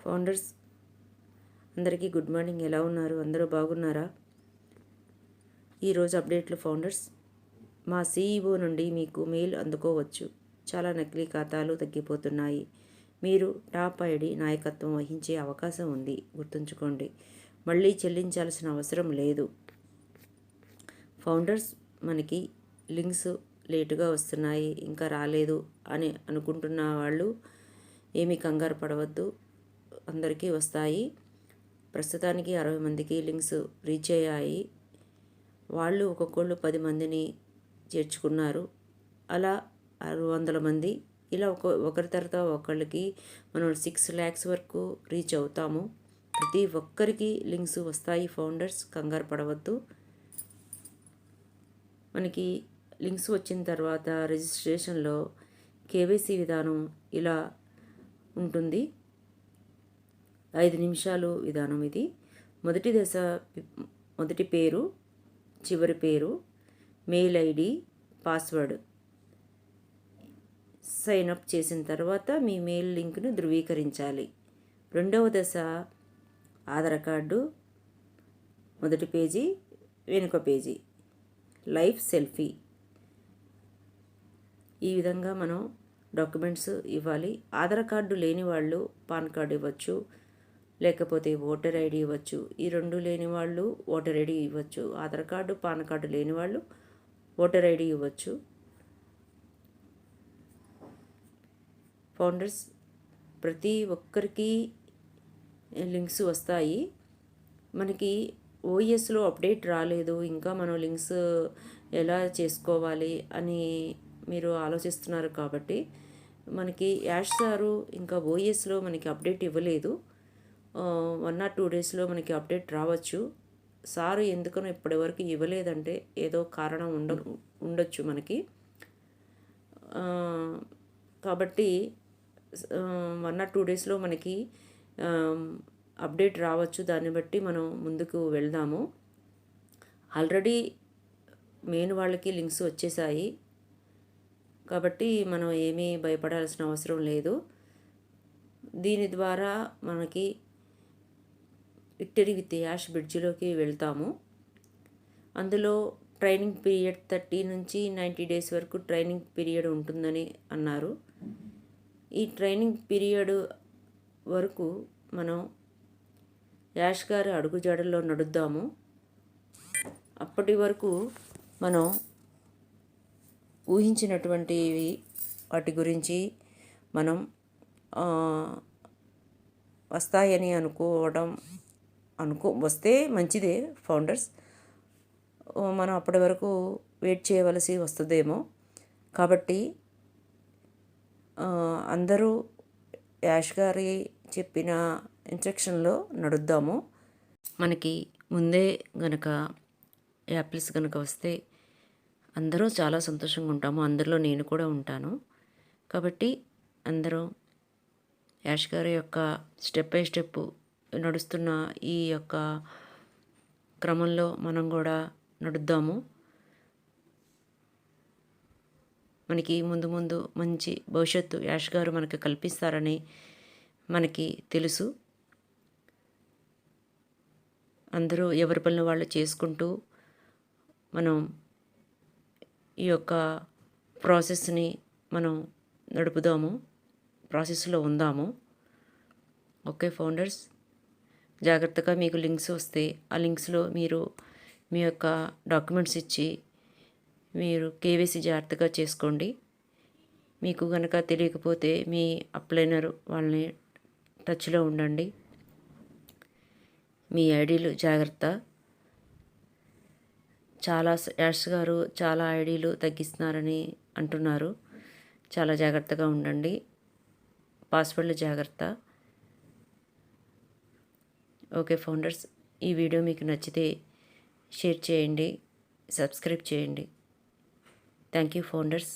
Founders అందరికీ good morning. ఎలా ఉన్నారు? అందరూ బాగున్నారా? ఈరోజు అప్డేట్లు ఫౌండర్స్. మా CEO నుండి మీకు మెయిల్ అందుకోవచ్చు. చాలా నకిలీ ఖాతాలు తగ్గిపోతున్నాయి. మీరు టాప్ ఐడి నాయకత్వం వహించే అవకాశం ఉంది. గుర్తుంచుకోండి. మళ్ళీ చెల్లించాల్సిన అవసరం లేదు. ఫౌండర్స్, మనకి లింక్స్ లేటుగా వస్తున్నాయి, ఇంకా రాలేదు అని అనుకుంటున్న వాళ్ళు ఏమీ కంగారు పడవద్దు. అందరికీ వస్తాయి. ప్రస్తుతానికి 60 మందికి లింక్స్ రీచ్ అయ్యాయి. వాళ్ళు ఒక్కొక్కళ్ళు 10 మందిని చేర్చుకున్నారు. అలా 600 మంది, ఇలా ఒకరి తర్వాత ఒకళ్ళకి మనం 6 lakhs వరకు రీచ్ అవుతాము. ప్రతి ఒక్కరికి లింక్స్ వస్తాయి ఫౌండర్స్, కంగారు పడవద్దు. మనకి లింక్స్ వచ్చిన తర్వాత రిజిస్ట్రేషన్లో KYC విధానం ఇలా ఉంటుంది. 5 నిమిషాలు విధానం ఇది. మొదటి దశ మొదటి పేరు, చివరి పేరు, mail ID, password sign up చేసిన తర్వాత మీ మెయిల్ లింక్ను ధృవీకరించాలి. రెండవ దశ ఆధార్ కార్డు, మొదటి పేజీ, వెనుక పేజీ, లైవ్ సెల్ఫీ. ఈ విధంగా మనం డాక్యుమెంట్స్ ఇవ్వాలి. ఆధార్ కార్డు లేని వాళ్ళు పాన్ కార్డు ఇవ్వచ్చు, లేకపోతే ఓటర్ ఐడి ఇవ్వచ్చు. ఈ రెండు లేని వాళ్ళు ఓటర్ ఐడి ఇవ్వచ్చు. ఆధార్ కార్డు, పాన్ కార్డు లేని వాళ్ళు ఓటర్ ఐడి ఇవ్వచ్చు. ఫౌండర్స్, ప్రతి ఒక్కరికి లింక్స్ వస్తాయి. మనకి OSలో అప్డేట్ రాలేదు, ఇంకా మనం లింక్స్ ఎలా చేసుకోవాలి అని మీరు ఆలోచిస్తున్నారు. కాబట్టి మనకి యాష్ సారు ఇంకా OSలో మనకి అప్డేట్ ఇవ్వలేదు. 1 or 2 డేస్లో మనకి అప్డేట్ రావచ్చు. సారు ఎందుకనో ఇప్పటివరకు ఇవ్వలేదంటే ఏదో కారణం ఉండొచ్చు మనకి. కాబట్టి 1 or 2 డేస్లో మనకి అప్డేట్ రావచ్చు. దాన్ని బట్టి మనం ముందుకు వెళ్దాము. ఆల్రెడీ మెయిన్ వాళ్ళకి లింక్స్ వచ్చేసాయి కాబట్టి మనం ఏమీ భయపడాల్సిన అవసరం లేదు. దీని ద్వారా మనకి విక్టరీ విత్ యాష్ బ్రిడ్జ్లోకి వెళ్తాము. అందులో ట్రైనింగ్ పీరియడ్ 30 నుంచి 90 డేస్ వరకు ట్రైనింగ్ పీరియడ్ ఉంటుందని అన్నారు. ఈ ట్రైనింగ్ పీరియడ్ వరకు మనం యాష్ గారి అడుగుజాడల్లో నడుద్దాము. అప్పటి వరకు మనం ఊహించినటువంటివి వాటి గురించి మనం వస్తాయని వస్తే మంచిదే ఫౌండర్స్. మనం అప్పటి వరకు వెయిట్ చేయవలసి వస్తుందేమో. కాబట్టి అందరూ యాష్ గారి చెప్పిన ఇన్స్ట్రక్షన్లో నడుద్దాము. మనకి ముందే గనక యాపిల్స్ కనుక వస్తే అందరూ చాలా సంతోషంగా ఉంటాము. అందులో నేను కూడా ఉంటాను. కాబట్టి అందరూ యాష్ గారి యొక్క స్టెప్ బై స్టెప్ నడుస్తున్న ఈ యొక్క క్రమంలో మనం కూడా నడుద్దాము. మనకి ముందు ముందు మంచి భవిష్యత్తు యాష్ గారు మనకి కల్పిస్తారని మనకి తెలుసు. అందరూ ఎవరి పనులు వాళ్ళు చేసుకుంటూ మనం ఈ యొక్క ప్రాసెస్ని మనం నడుపుదాము, ప్రాసెస్లో ఉందాము. ఓకే ఫౌండర్స్, జాగ్రత్తగా మీకు లింక్స్ వస్తే ఆ లింక్స్లో మీరు మీ యొక్క డాక్యుమెంట్స్ ఇచ్చి మీరు KYC జాగ్రత్తగా చేసుకోండి. మీకు కనుక తెలియకపోతే మీ అప్లైనర్ వాళ్ళని టచ్లో ఉండండి. మీ ఐడీలు జాగ్రత్త. యాష్ గారు చాలా ఐడీలు తగ్గిస్తున్నారని అంటున్నారు. చాలా జాగ్రత్తగా ఉండండి. పాస్వర్డ్లు జాగ్రత్త. ఓకే ఫౌండర్స్, ఈ వీడియో మీకు నచ్చితే షేర్ చేయండి, సబ్స్క్రైబ్ చేయండి. Thank you founders.